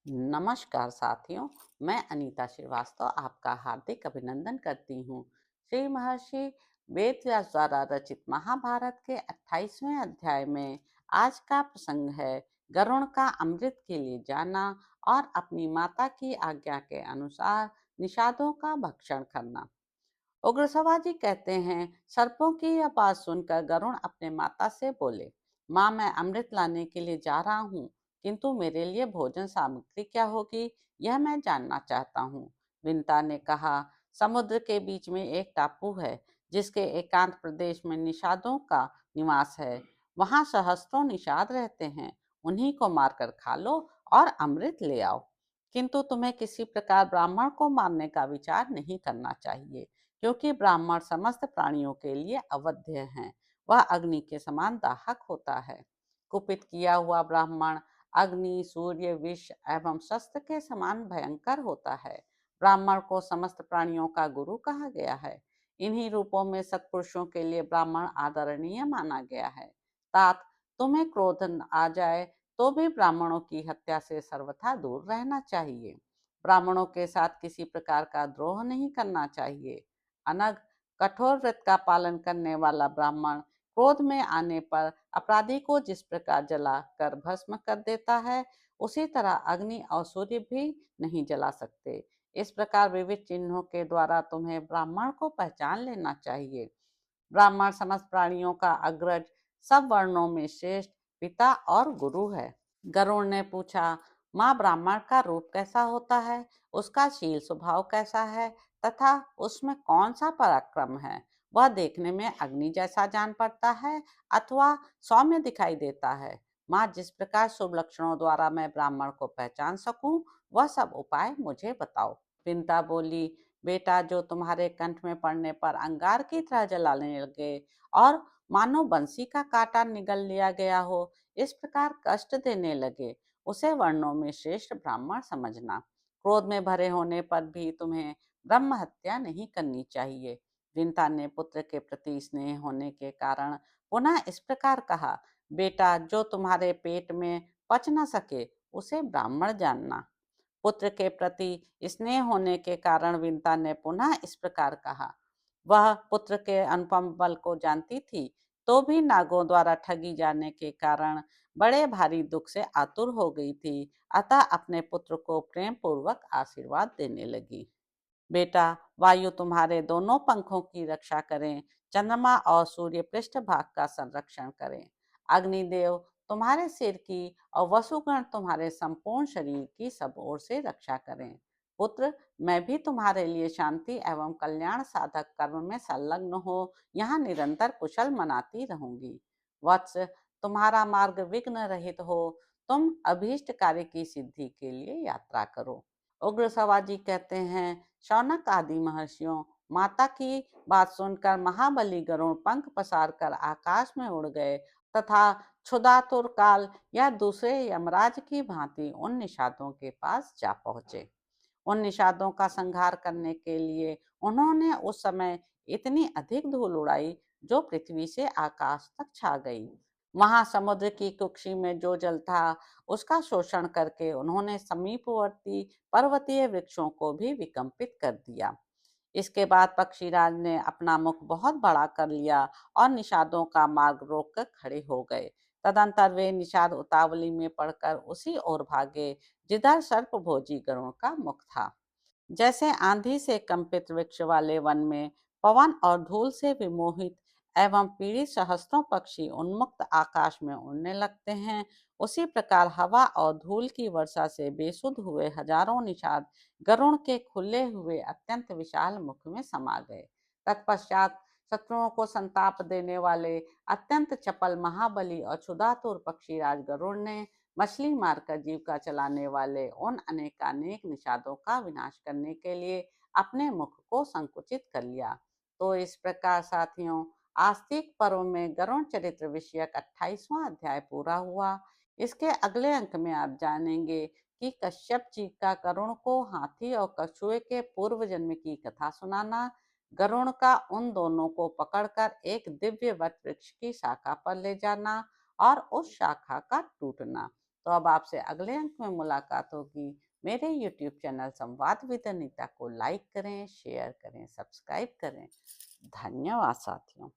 नमस्कार साथियों। मैं अनीता श्रीवास्तव आपका हार्दिक अभिनंदन करती हूँ। श्री महर्षि वेदव्यास द्वारा रचित महाभारत के 28वें अध्याय में आज का प्रसंग है गरुण का अमृत के लिए जाना और अपनी माता की आज्ञा के अनुसार निषादों का भक्षण करना। उग्रसवा जी कहते हैं, सर्पों की यह बात सुनकर गरुण अपने माता से बोले, माँ, मैं अमृत लाने के लिए जा रहा हूँ, किंतु मेरे लिए भोजन सामग्री क्या होगी, यह मैं जानना चाहता हूँ। विंता ने कहा, समुद्र के बीच में एक टापू है, जिसके एकांत प्रदेश में निषादों का निवास है। वहां सहस्त्रों निषाद रहते हैं, उन्हीं को मारकर खा लो और अमृत ले आओ। किंतु तुम्हें किसी प्रकार ब्राह्मण को मारने का विचार नहीं करना चाहिए, क्योंकि ब्राह्मण समस्त प्राणियों के लिए अवध्य हैं। वह अग्नि के समान दाहक होता है। कुपित किया हुआ ब्राह्मण अग्नि, सूर्य, विष एवं शस्त्र के समान भयंकर होता है। ब्राह्मण को समस्त प्राणियों का गुरु कहा गया है। इन्हीं रूपों में सत्पुरुषों के लिए ब्राह्मण आदरणीय माना गया है। तात, तुम्हें क्रोध आ जाए तो भी ब्राह्मणों की हत्या से सर्वथा दूर रहना चाहिए। ब्राह्मणों के साथ किसी प्रकार का द्रोह नहीं करना चाहिए। अनग, कठोर व्रत का पालन करने वाला ब्राह्मण क्रोध में आने पर अपराधी को जिस प्रकार जला कर भस्म कर देता है, उसी तरह अग्नि और सूर्य भी नहीं जला सकते। इस प्रकार विविध चिन्हों के द्वारा तुम्हें ब्राह्मण को पहचान लेना चाहिए। ब्राह्मण समस्त प्राणियों का अग्रज, सब वर्णों में श्रेष्ठ, पिता और गुरु है। गरुड़ ने पूछा, माँ, ब्राह्मण का रूप कैसा होता है, उसका शील स्वभाव कैसा है तथा उसमें कौन सा पराक्रम है? वह देखने में अग्नि जैसा जान पड़ता है अथवा सौम्य दिखाई देता है? माँ, जिस प्रकार शुभ लक्षणों द्वारा मैं ब्राह्मण को पहचान सकूं, वह सब उपाय मुझे बताओ। विंता बोली, बेटा, जो तुम्हारे कंठ में पड़ने पर अंगार की तरह जलाने लगे और मानो बंसी का कांटा निगल लिया गया हो, इस प्रकार कष्ट देने लगे, उसे वर्णों में श्रेष्ठ ब्राह्मण समझना। क्रोध में भरे होने पर भी तुम्हें ब्रह्म हत्या नहीं करनी चाहिए। विंता ने पुत्र के प्रति स्नेह होने के कारण पुनः इस प्रकार कहा, बेटा, जो तुम्हारे पेट में पच न सके, उसे ब्राह्मण जानना। पुत्र के प्रति स्नेह होने के कारण विंता ने पुनः इस प्रकार कहा। वह पुत्र के अनुपम बल को जानती थी, तो भी नागों द्वारा ठगी जाने के कारण बड़े भारी दुख से आतुर हो गई थी, अतः अपने पुत्र को प्रेम पूर्वक आशीर्वाद देने लगी। बेटा, वायु तुम्हारे दोनों पंखों की रक्षा करें, चंद्रमा और सूर्य पृष्ठ भाग का संरक्षण करें। अग्निदेव तुम्हारे सिर की और वसुगण तुम्हारे संपूर्ण शरीर की सब ओर से रक्षा करें। पुत्र, मैं भी तुम्हारे लिए शांति एवं कल्याण साधक कर्म में संलग्न हो यहाँ निरंतर कुशल मनाती रहूंगी। वत्स, तुम्हारा मार्ग विघ्न रहित हो, तुम अभीष्ट कार्य की सिद्धि के लिए यात्रा करो। उग्र सवाजी कहते हैं, शौनक आदि महर्षियों, माता की बात सुनकर महाबली गरुण पंख पसार कर आकाश में उड़ गए तथा क्षुधातुर काल या दूसरे यमराज की भांति उन निषादों के पास जा पहुंचे। उन निषादों का संहार करने के लिए उन्होंने उस समय इतनी अधिक धूल उड़ाई, जो पृथ्वी से आकाश तक छा गई। वहां समुद्र की कुक्षी में जो जल था, उसका शोषण करके उन्होंने समीपवर्ती पर्वतीय वृक्षों को भी विकंपित कर दिया। इसके बाद पक्षीराज ने अपना मुख बहुत बड़ा कर लिया और निषादों का मार्ग रोककर खड़े हो गए। तदंतर वे निषाद उतावली में पड़कर उसी ओर भागे, जिधर सर्पभोजी गरुड़ का मुख था। जैसे आंधी से कंपित वृक्ष वाले वन में पवन और धूल से विमोहित एवं पीड़ित सहस्त्रों पक्षी उन्मुक्त आकाश में उड़ने लगते हैं, उसी प्रकार हवा और धूल की वर्षा से बेसुध हुए हजारों निषाद गरुण के खुले हुए अत्यंत विशाल मुख में समा गए। तत्पश्चात शत्रुओं को संताप देने वाले अत्यंत चपल महाबली और क्षुधातुर पक्षीराज गरुड़ ने मछली मारकर जीविका चलाने वाले उन अनेकानेक निषादों का विनाश करने के लिए अपने मुख को संकुचित कर लिया। तो इस प्रकार साथियों, आस्तिक पर्व में गरुण चरित्र विषयक 28वां अध्याय पूरा हुआ। इसके अगले अंक में आप जानेंगे कि कश्यप जी का गरुण को हाथी और कछुए के पूर्व जन्म की कथा सुनाना, गरुण का उन दोनों को पकड़कर एक दिव्य वट वृक्ष की शाखा पर ले जाना और उस शाखा का टूटना, तो अब आपसे अगले अंक में मुलाकात होगी। मेरे यूट्यूब चैनल संवाद विद अनीता को लाइक करें, शेयर करें, सब्सक्राइब करें। धन्यवाद साथियों।